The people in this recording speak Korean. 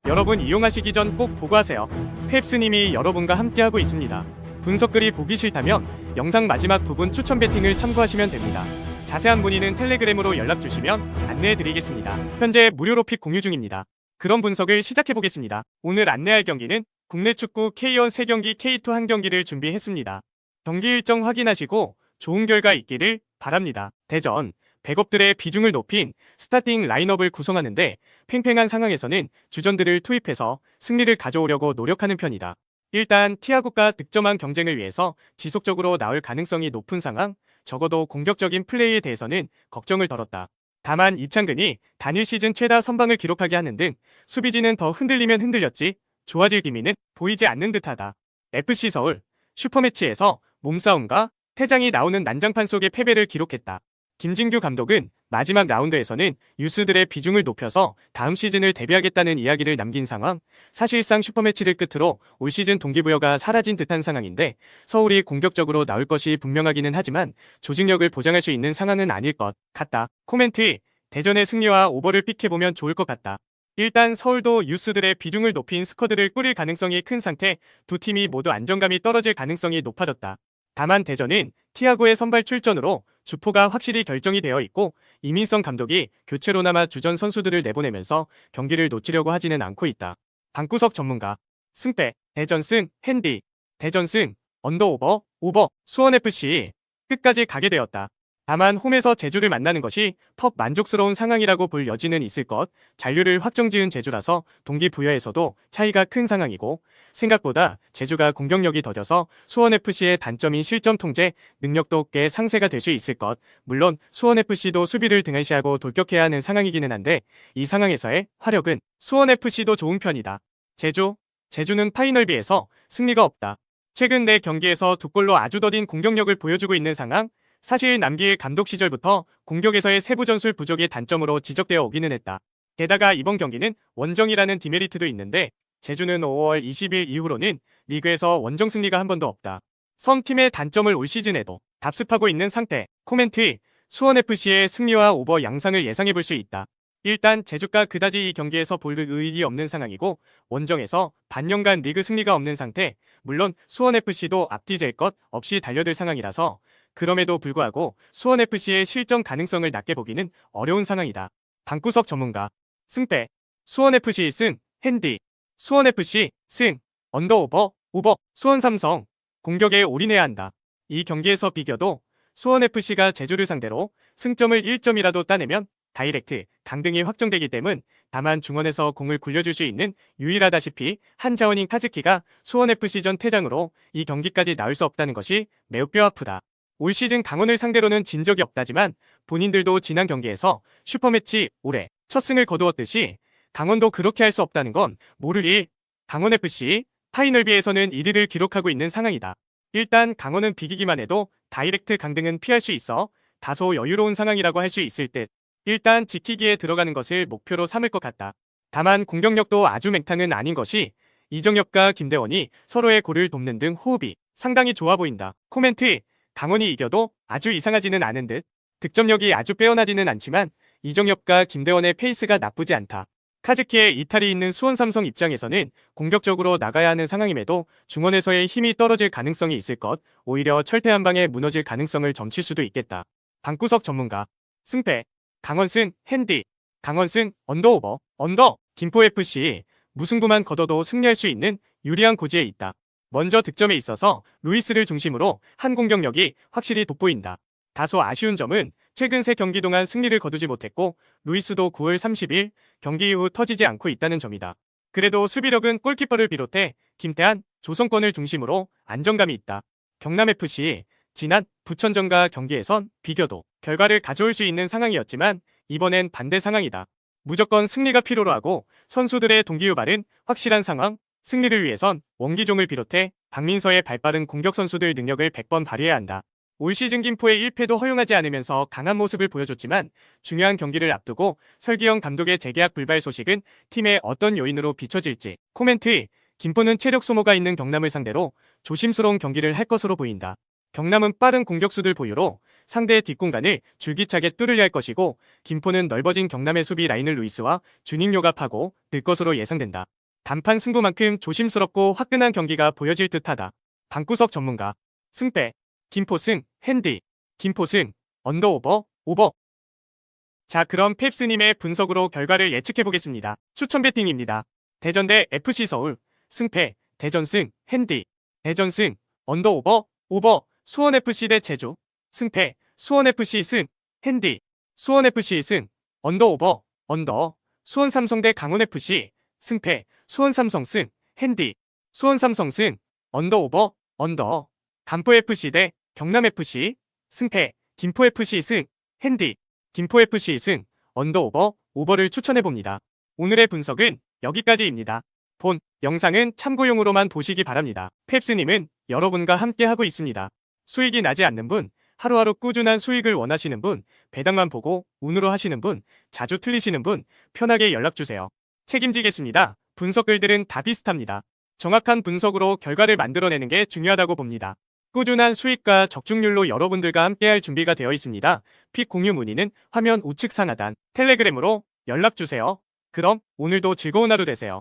여러분 이용하시기 전 꼭 보고하세요. 펩스님이 여러분과 함께하고 있습니다. 분석글이 보기 싫다면 영상 마지막 부분 추천 배팅을 참고하시면 됩니다. 자세한 문의는 텔레그램으로 연락주시면 안내해드리겠습니다. 현재 무료로 픽 공유 중입니다. 그럼 분석을 시작해보겠습니다. 오늘 안내할 경기는 국내 축구 K1 3경기 K2 1경기를 준비했습니다. 경기 일정 확인하시고 좋은 결과 있기를 바랍니다. 대전, 백업들의 비중을 높인 스타팅 라인업을 구성하는데 팽팽한 상황에서는 주전들을 투입해서 승리를 가져오려고 노력하는 편이다. 일단 티아고가 득점한 경쟁을 위해서 지속적으로 나올 가능성이 높은 상황, 적어도 공격적인 플레이에 대해서는 걱정을 덜었다. 다만 이창근이 단일 시즌 최다 선방을 기록하게 하는 등 수비진은 더 흔들리면 흔들렸지 좋아질 기미는 보이지 않는 듯하다. FC서울, 슈퍼매치에서 몸싸움과 퇴장이 나오는 난장판 속의 패배를 기록했다. 김진규 감독은 마지막 라운드에서는 유스들의 비중을 높여서 다음 시즌을 대비하겠다는 이야기를 남긴 상황, 사실상 슈퍼매치를 끝으로 올 시즌 동기부여가 사라진 듯한 상황인데 서울이 공격적으로 나올 것이 분명하기는 하지만 조직력을 보장할 수 있는 상황은 아닐 것 같다. 코멘트, 대전의 승리와 오버를 픽해보면 좋을 것 같다. 일단 서울도 유스들의 비중을 높인 스쿼드를 꾸릴 가능성이 큰 상태, 두 팀이 모두 안정감이 떨어질 가능성이 높아졌다. 다만 대전은 티아고의 선발 출전으로 주포가 확실히 결정이 되어 있고 이민성 감독이 교체로나마 주전 선수들을 내보내면서 경기를 놓치려고 하지는 않고 있다. 방구석 전문가, 승패, 대전 승, 핸디, 대전 승, 언더오버, 오버, 수원FC, 끝까지 가게 되었다. 다만 홈에서 제주를 만나는 것이 퍽 만족스러운 상황이라고 볼 여지는 있을 것, 잔류를 확정지은 제주라서 동기부여에서도 차이가 큰 상황이고 생각보다 제주가 공격력이 더뎌서 수원FC의 단점인 실점 통제, 능력도 꽤 상쇄가 될 수 있을 것, 물론 수원FC도 수비를 등한시하고 돌격해야 하는 상황이기는 한데 이 상황에서의 화력은 수원FC도 좋은 편이다. 제주는 파이널비에서 승리가 없다. 최근 4경기에서 2골로 아주 더딘 공격력을 보여주고 있는 상황, 사실 남길 감독 시절부터 공격에서의 세부 전술 부족이 단점으로 지적되어 오기는 했다. 게다가 이번 경기는 원정이라는 디메리트도 있는데 제주는 5월 20일 이후로는 리그에서 원정 승리가 한 번도 없다. 섬팀의 단점을 올 시즌에도 답습하고 있는 상태. 코멘트, 수원FC의 승리와 오버 양상을 예상해볼 수 있다. 일단 제주가 그다지 이 경기에서 볼 의의가 없는 상황이고 원정에서 반년간 리그 승리가 없는 상태, 물론 수원FC도 앞뒤 잴 것 없이 달려들 상황이라서 그럼에도 불구하고 수원FC의 실점 가능성을 낮게 보기는 어려운 상황이다. 방구석 전문가, 승패, 수원FC 승, 핸디, 수원FC 승, 언더오버, 오버, 수원삼성, 공격에 올인해야 한다. 이 경기에서 비겨도 수원FC가 제주를 상대로 승점을 1점이라도 따내면 다이렉트 강등이 확정되기 때문 다만 중원에서 공을 굴려줄 수 있는 유일하다시피 한 자원인 카즈키가 수원FC전 퇴장으로 이 경기까지 나올 수 없다는 것이 매우 뼈아프다. 올 시즌 강원을 상대로는 진 적이 없다지만 본인들도 지난 경기에서 슈퍼매치 올해 첫 승을 거두었듯이 강원도 그렇게 할 수 없다는 건 모를 일. 강원FC 파이널비에서는 1위를 기록하고 있는 상황이다. 일단 강원은 비기기만 해도 다이렉트 강등은 피할 수 있어 다소 여유로운 상황이라고 할 수 있을 듯. 일단 지키기에 들어가는 것을 목표로 삼을 것 같다. 다만 공격력도 아주 맹탕은 아닌 것이 이정엽과 김대원이 서로의 골을 돕는 등 호흡이 상당히 좋아 보인다. 코멘트, 강원이 이겨도 아주 이상하지는 않은 듯. 득점력이 아주 빼어나지는 않지만 이정엽과 김대원의 페이스가 나쁘지 않다. 카즈키의 이탈이 있는 수원삼성 입장에서는 공격적으로 나가야 하는 상황임에도 중원에서의 힘이 떨어질 가능성이 있을 것, 오히려 철퇴 한 방에 무너질 가능성을 점칠 수도 있겠다. 방구석 전문가, 승패, 강원승, 핸디, 강원승, 언더오버, 김포FC, 무승부만 거둬도 승리할 수 있는 유리한 고지에 있다. 먼저 득점에 있어서 루이스를 중심으로 한 공격력이 확실히 돋보인다. 다소 아쉬운 점은 최근 3경기 동안 승리를 거두지 못했고 루이스도 9월 30일 경기 이후 터지지 않고 있다는 점이다. 그래도 수비력은 골키퍼를 비롯해 김태한, 조성권을 중심으로 안정감이 있다. 경남FC, 지난 부천전과 경기에선 비겨도 결과를 가져올 수 있는 상황이었지만 이번엔 반대 상황이다. 무조건 승리가 필요로 하고 선수들의 동기유발은 확실한 상황, 승리를 위해선 원기종을 비롯해 박민서의 발빠른 공격 선수들 능력을 100번 발휘해야 한다. 올 시즌 김포의 1패도 허용하지 않으면서 강한 모습을 보여줬지만 중요한 경기를 앞두고 설기영 감독의 재계약 불발 소식은 팀에 어떤 요인으로 비춰질지. 코멘트, 김포는 체력 소모가 있는 경남을 상대로 조심스러운 경기를 할 것으로 보인다. 경남은 빠른 공격수들 보유로 상대의 뒷공간을 줄기차게 뚫으려 할 것이고, 김포는 넓어진 경남의 수비 라인을 루이스와 주닝요가 파고 들 것으로 예상된다. 단판 승부만큼 조심스럽고 화끈한 경기가 보여질 듯하다. 방구석 전문가 승패 김포승 핸디 김포승 언더오버 오버. 자, 그럼 펩스님의 분석으로 결과를 예측해보겠습니다. 추천 배팅입니다. 대전 대 FC 서울 승패 대전승 핸디 대전승 언더오버 오버. 수원FC 대 제주 승패 수원FC 승 핸디 수원FC 승 언더오버 언더. 수원삼성 대 강원FC 승패 수원삼성 승 핸디 수원삼성 승 언더오버 언더. 간포FC 대 경남FC 승패 김포FC 승 핸디 김포FC 승 언더오버 오버를 추천해봅니다. 오늘의 분석은 여기까지입니다. 본 영상은 참고용으로만 보시기 바랍니다. 펩스님은 여러분과 함께하고 있습니다. 수익이 나지 않는 분, 하루하루 꾸준한 수익을 원하시는 분, 배당만 보고 운으로 하시는 분, 자주 틀리시는 분, 편하게 연락주세요. 책임지겠습니다. 분석 글들은 다 비슷합니다. 정확한 분석으로 결과를 만들어내는 게 중요하다고 봅니다. 꾸준한 수익과 적중률로 여러분들과 함께할 준비가 되어 있습니다. 픽 공유 문의는 화면 우측 상하단 텔레그램으로 연락주세요. 그럼 오늘도 즐거운 하루 되세요.